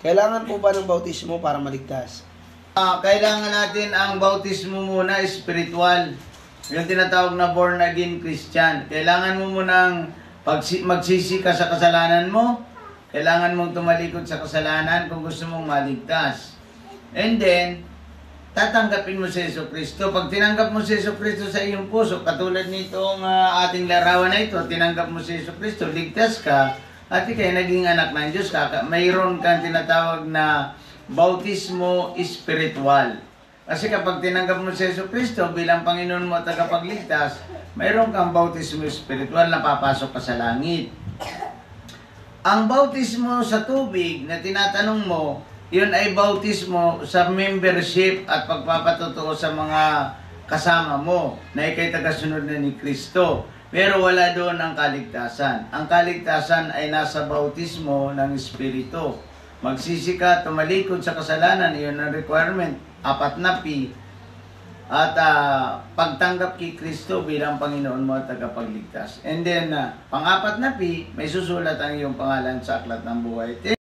Kailangan po ba ng bautismo para maligtas? Kailangan natin ang bautismo muna, spiritual. Yung tinatawag na born again Christian. Kailangan mo munang magsisi ka sa kasalanan mo. Kailangan mong tumalikod sa kasalanan kung gusto mong maligtas. And then, tatanggapin mo si Jesucristo. Pag tinanggap mo si Jesucristo sa iyong puso, katulad nitong ating larawan na ito, tinanggap mo si Jesucristo, ligtas ka, at ikay naging anak ng Diyos ka, mayroon kang tinatawag na bautismo espiritual. Kasi kapag tinanggap mo si Jesucristo bilang Panginoon mo at tagapagligtas, mayroon kang bautismo espiritual na papasok ka sa langit. Ang bautismo sa tubig na tinatanong mo, yun ay bautismo sa membership at pagpapatotoo sa mga kasama mo na ikay tagasunod na ni Kristo. Pero wala doon ang kaligtasan. Ang kaligtasan ay nasa bautismo ng Espiritu. Magsisi ka, tumalikod sa kasalanan, iyon ang requirement, 4 na P. At pagtanggap kay Kristo bilang Panginoon mo at tagapagligtas. And then, pang-4 na P, may susulat ang iyong pangalan sa aklat ng buhay.